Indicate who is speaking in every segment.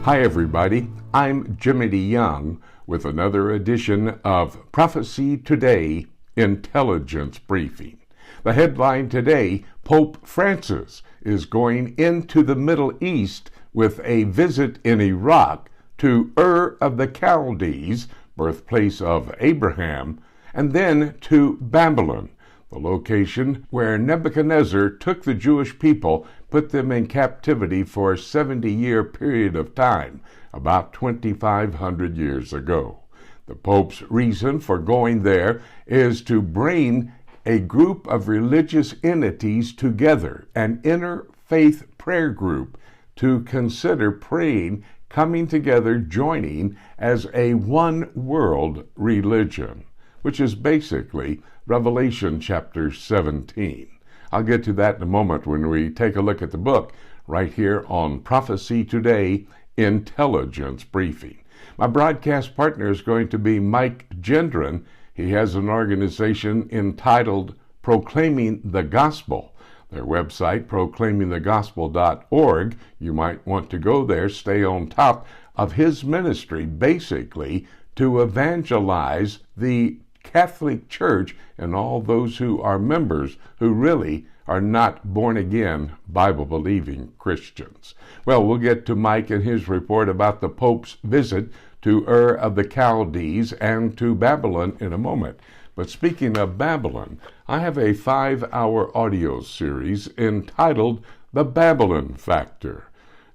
Speaker 1: Hi everybody, I'm Jimmy Young with another edition of Prophecy Today Intelligence Briefing. The headline today, Pope Francis is going into the Middle East with a visit in Iraq to Ur of the Chaldees, birthplace of Abraham, and then to Babylon, the location where Nebuchadnezzar took the Jewish people, put them in captivity for a 70-year period of time, about 2,500 years ago. The Pope's reason for going there is to bring a group of religious entities together, an interfaith prayer group, to consider praying, coming together, joining as a one-world religion, which is basically Revelation chapter 17. I'll get to that in a moment when we take a look at the book right here on Prophecy Today Intelligence Briefing. My broadcast partner is going to be Mike Gendron. He has an organization entitled Proclaiming the Gospel. Their website, proclaimingthegospel.org. You might want to go there, stay on top of his ministry, basically to evangelize the Catholic Church and all those who are members who really are not born-again, Bible-believing Christians. Well, we'll get to Mike and his report about the Pope's visit to Ur of the Chaldees and to Babylon in a moment. But speaking of Babylon, I have a 5-hour audio series entitled The Babylon Factor.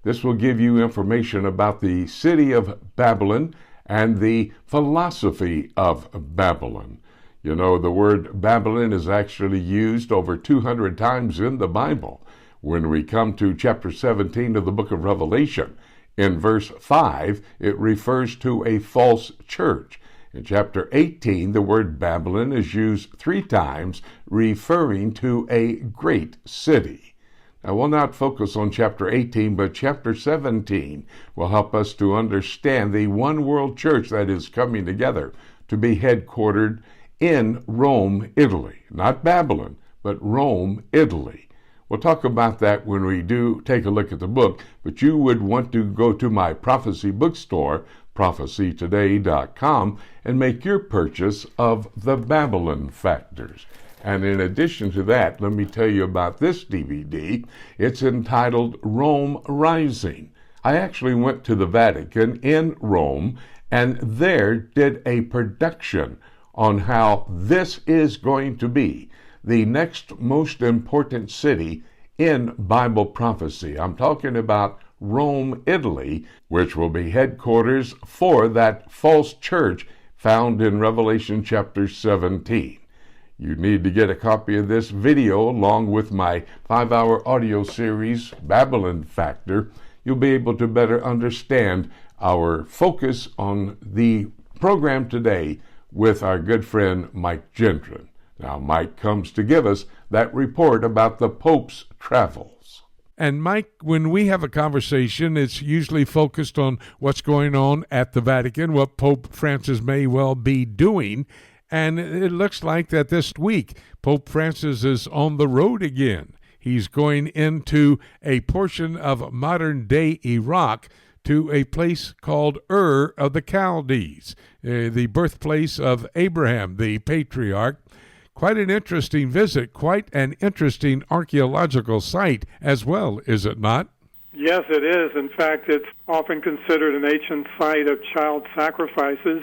Speaker 1: This will give you information about the city of Babylon and the philosophy of Babylon. You know, the word Babylon is actually used over 200 times in the Bible. When we come to chapter 17 of the book of Revelation, in verse 5, it refers to a false church. In chapter 18, the word Babylon is used 3 times, referring to a great city. I will not focus on chapter 18, but chapter 17 will help us to understand the one world church that is coming together to be headquartered in Rome, Italy. Not Babylon, but Rome, Italy. We'll talk about that when we do take a look at the book, but you would want to go to my prophecy bookstore, prophecytoday.com, and make your purchase of the Babylon Factors. And in addition to that, let me tell you about this DVD. It's entitled Rome Rising. I actually went to the Vatican in Rome and there did a production on how this is going to be the next most important city in Bible prophecy. I'm talking about Rome, Italy, which will be headquarters for that false church found in Revelation chapter 17. You need to get a copy of this video along with my 5-hour audio series, Babylon Factor. You'll be able to better understand our focus on the program today with our good friend Mike Gendron. Now, Mike comes to give us that report about the Pope's travels.
Speaker 2: And Mike, when we have a conversation, it's usually focused on what's going on at the Vatican, what Pope Francis may well be doing. And it looks like that this week, Pope Francis is on the road again. He's going into a portion of modern-day Iraq to a place called Ur of the Chaldees, the birthplace of Abraham, the patriarch. Quite an interesting visit, quite an interesting archaeological site as well, is it not?
Speaker 3: Yes, it is. In fact, it's often considered an ancient site of child sacrifices.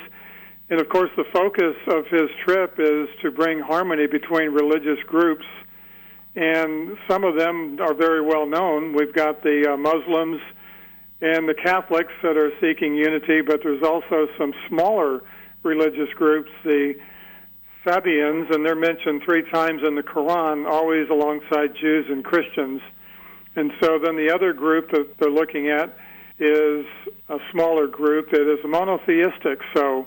Speaker 3: And, of course, the focus of his trip is to bring harmony between religious groups, and some of them are very well known. We've got the Muslims and the Catholics that are seeking unity, but there's also some smaller religious groups, the Sabians, and they're mentioned 3 times in the Quran, always alongside Jews and Christians. And so then the other group that they're looking at is a smaller group that is monotheistic. So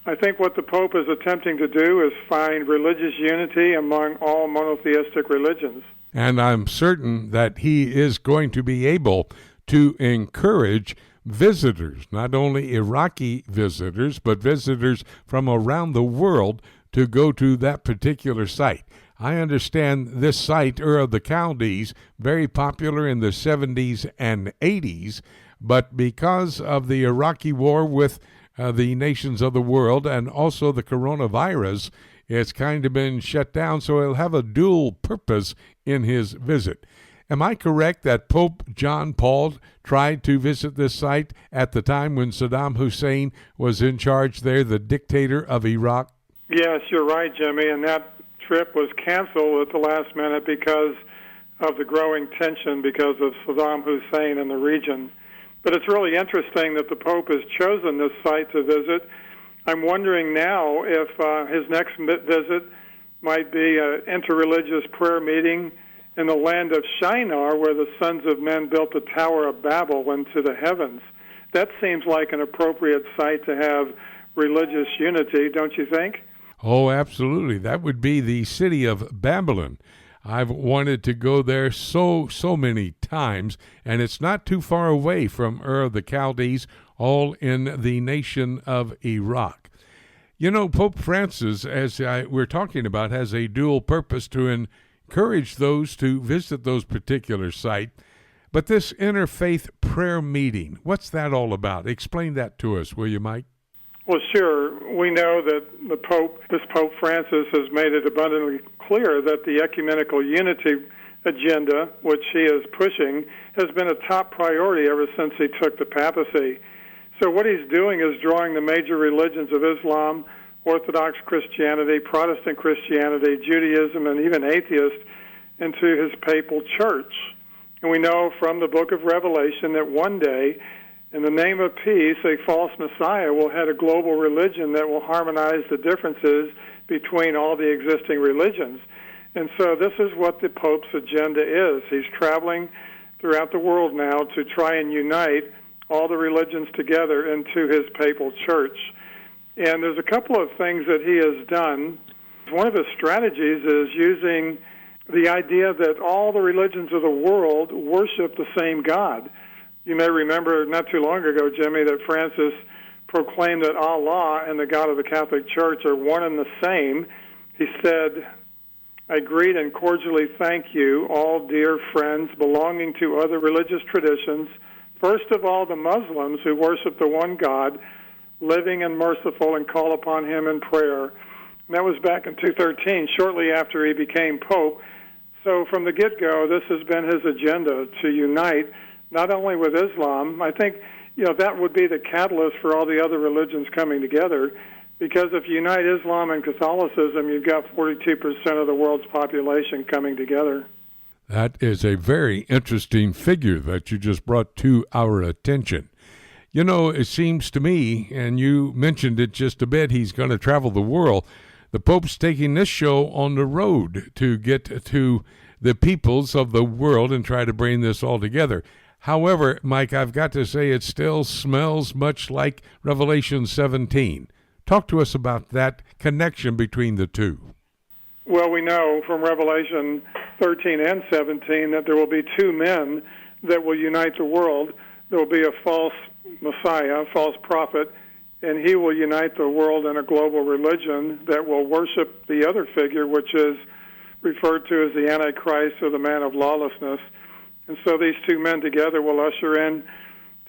Speaker 3: I think what the Pope is attempting to do is find religious unity among all monotheistic religions.
Speaker 2: And I'm certain that he is going to be able to encourage visitors, not only Iraqi visitors, but visitors from around the world to go to that particular site. I understand this site, Ur of the Chaldees, very popular in the 70s and 80s, but because of the Iraqi war with the nations of the world and also the coronavirus, it's kind of been shut down, so he'll have a dual purpose in his visit. Am I correct that Pope John Paul tried to visit this site at the time when Saddam Hussein was in charge there, the dictator of Iraq?
Speaker 3: Yes, you're right, Jimmy, and that trip was canceled at the last minute because of the growing tension because of Saddam Hussein in the region. But it's really interesting that the Pope has chosen this site to visit. I'm wondering now if his next visit might be an interreligious prayer meeting in the land of Shinar, where the sons of men built the Tower of Babel into the heavens. That seems like an appropriate site to have religious unity, don't you think?
Speaker 2: Oh, absolutely. That would be the city of Babylon. I've wanted to go there so many times, and it's not too far away from Ur of the Chaldees, all in the nation of Iraq. You know, Pope Francis, as we're talking about, has a dual purpose to encourage those to visit those particular sites. But this interfaith prayer meeting, what's that all about? Explain that to us, will you, Mike?
Speaker 3: Well, sure. We know that this Pope Francis has made it abundantly clear that the ecumenical unity agenda, which he is pushing, has been a top priority ever since he took the papacy. So what he's doing is drawing the major religions of Islam, Orthodox Christianity, Protestant Christianity, Judaism, and even atheists into his papal church. And we know from the book of Revelation that one day, in the name of peace, a false Messiah will head a global religion that will harmonize the differences between all the existing religions. And so this is what the Pope's agenda is. He's traveling throughout the world now to try and unite all the religions together into his papal church. And there's a couple of things that he has done. One of his strategies is using the idea that all the religions of the world worship the same God. You may remember not too long ago, Jimmy, that Francis proclaimed that Allah and the God of the Catholic Church are one and the same. He said, "I greet and cordially thank you, all dear friends belonging to other religious traditions, first of all the Muslims who worship the one God, living and merciful, and call upon him in prayer." And that was back in 2013, shortly after he became Pope. So from the get-go, this has been his agenda, to unite not only with Islam. I think, that would be the catalyst for all the other religions coming together, because if you unite Islam and Catholicism, you've got 42% of the world's population coming together.
Speaker 2: That is a very interesting figure that you just brought to our attention. It seems to me, and you mentioned it just a bit, he's going to travel the world. The Pope's taking this show on the road to get to the peoples of the world and try to bring this all together. However, Mike, I've got to say it still smells much like Revelation 17. Talk to us about that connection between the two.
Speaker 3: Well, we know from Revelation 13 and 17 that there will be two men that will unite the world. There will be a false Messiah, a false prophet, and he will unite the world in a global religion that will worship the other figure, which is referred to as the antichrist or the man of lawlessness. And so these two men together will usher in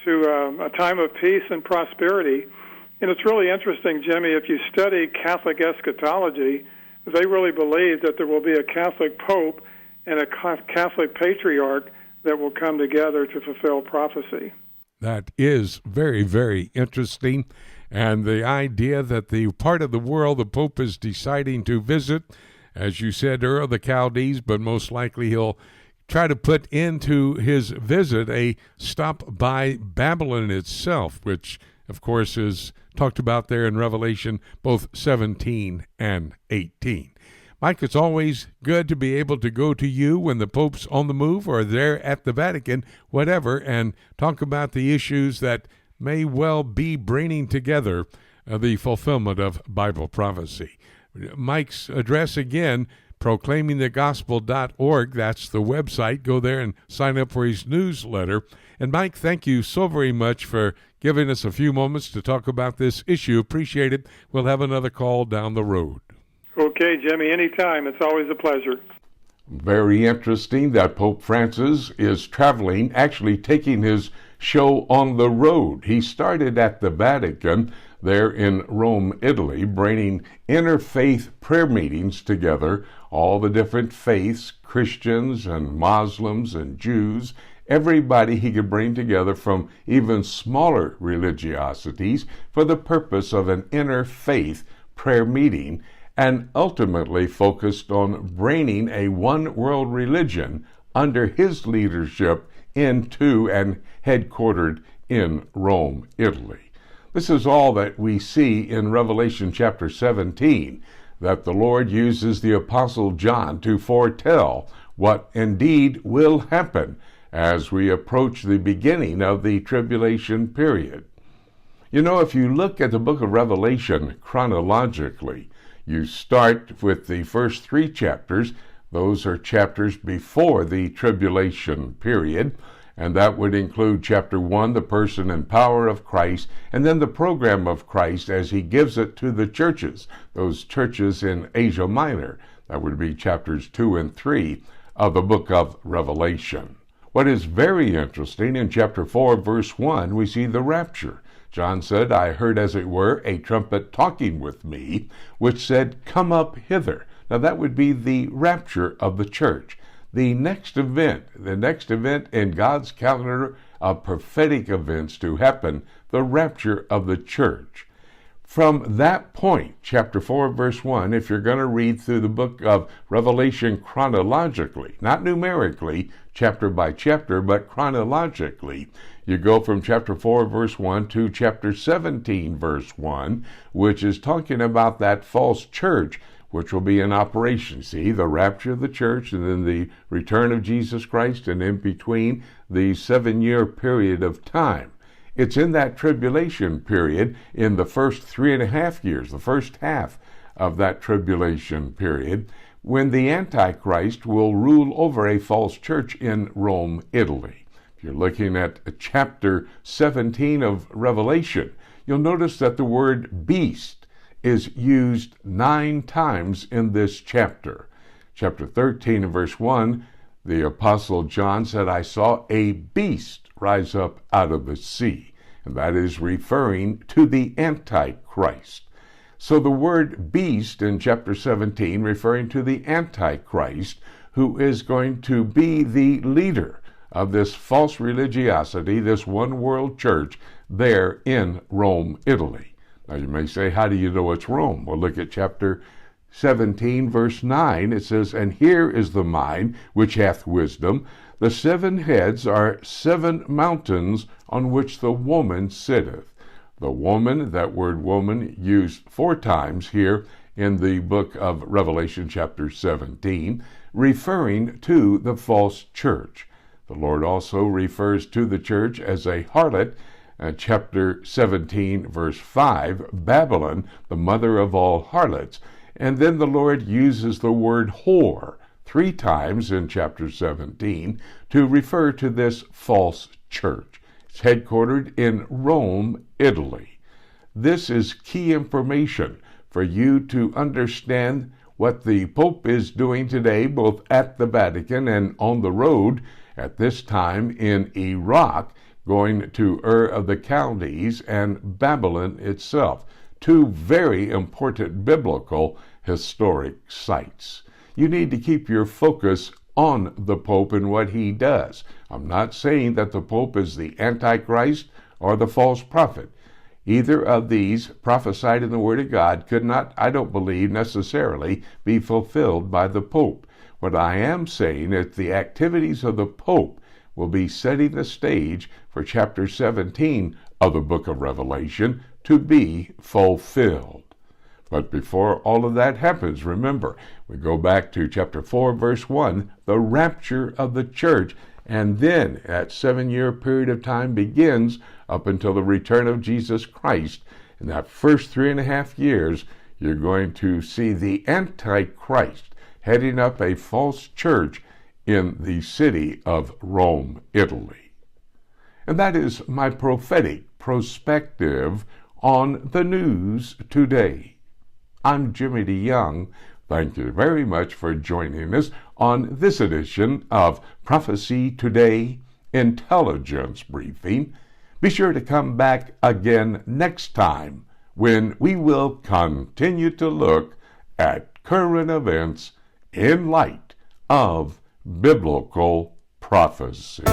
Speaker 3: to a time of peace and prosperity. And it's really interesting, Jimmy, if you study Catholic eschatology, they really believe that there will be a Catholic Pope and a Catholic Patriarch that will come together to fulfill prophecy.
Speaker 2: That is very, very interesting. And the idea that the part of the world the Pope is deciding to visit, as you said, Ur of the Chaldees, but most likely he'll try to put into his visit a stop by Babylon itself, which, of course, is talked about there in Revelation, both 17 and 18. Mike, it's always good to be able to go to you when the Pope's on the move or there at the Vatican, whatever, and talk about the issues that may well be bringing together the fulfillment of Bible prophecy. Mike's address again, proclaimingthegospel.org. That's the website. Go there and sign up for his newsletter. And Mike, thank you so very much for giving us a few moments to talk about this issue. Appreciate it. We'll have another call down the road.
Speaker 3: Okay, Jimmy, anytime. It's always a pleasure.
Speaker 1: Very interesting that Pope Francis is traveling, actually taking his show on the road. He started at the Vatican there in Rome, Italy, bringing interfaith prayer meetings together, all the different faiths, Christians and Muslims and Jews, everybody he could bring together from even smaller religiosities for the purpose of an interfaith prayer meeting, and ultimately focused on bringing a one-world religion under his leadership into and headquartered in Rome, Italy. This is all that we see in Revelation chapter 17, that the Lord uses the Apostle John to foretell what indeed will happen as we approach the beginning of the tribulation period. You know, if you look at the book of Revelation chronologically, you start with the first 3 chapters. Those are chapters before the tribulation period, and that would include chapter 1, the person and power of Christ, and then the program of Christ as he gives it to the churches, those churches in Asia Minor. That would be chapters 2 and 3 of the book of Revelation. What is very interesting, in chapter 4, verse 1, we see the rapture. John said, I heard as it were a trumpet talking with me, which said, come up hither. Now that would be the rapture of the church. The next event in God's calendar of prophetic events to happen, the rapture of the church. From that point, chapter 4, verse 1, if you're going to read through the book of Revelation chronologically, not numerically, chapter by chapter, but chronologically, you go from chapter 4, verse 1 to chapter 17, verse 1, which is talking about that false church, which will be in operation. See, the rapture of the church, and then the return of Jesus Christ, and in between, the 7-year period of time. It's in that tribulation period, in the first 3.5 years, the first half of that tribulation period, when the Antichrist will rule over a false church in Rome, Italy. If you're looking at chapter 17 of Revelation, you'll notice that the word beast is used 9 times in this chapter. Chapter 13 and verse 1, the Apostle John said, I saw a beast rise up out of the sea. And that is referring to the Antichrist. So the word beast in chapter 17 referring to the Antichrist, who is going to be the leader of this false religiosity, this one world church there in Rome, Italy. Now you may say, how do you know it's Rome? Well, look at chapter 17, verse 9. It says, and here is the mind which hath wisdom. The 7 heads are 7 mountains on which the woman sitteth. The woman, that word woman, used 4 times here in the book of Revelation chapter 17, referring to the false church. The Lord also refers to the church as a harlot. Chapter 17, verse 5, Babylon, the mother of all harlots. And then the Lord uses the word whore 3 times in chapter 17 to refer to this false church. It's headquartered in Rome, Italy. This is key information for you to understand what the Pope is doing today, both at the Vatican and on the road at this time in Iraq, going to Ur of the Chaldees and Babylon itself, 2 very important biblical historic sites. You need to keep your focus on the Pope and what he does. I'm not saying that the Pope is the Antichrist or the false prophet. Either of these prophesied in the Word of God could not, I don't believe, necessarily be fulfilled by the Pope. What I am saying is the activities of the Pope will be setting the stage for chapter 17 of the book of Revelation to be fulfilled. But before all of that happens, remember, we go back to chapter 4, verse 1, the rapture of the church, and then that 7-year period of time begins up until the return of Jesus Christ. In that first 3.5 years, you're going to see the Antichrist heading up a false church in the city of Rome, Italy. And that is my prophetic perspective on the news today. I'm Jimmy DeYoung. Thank you very much for joining us on this edition of Prophecy Today Intelligence Briefing. Be sure to come back again next time when we will continue to look at current events in light of biblical prophecy.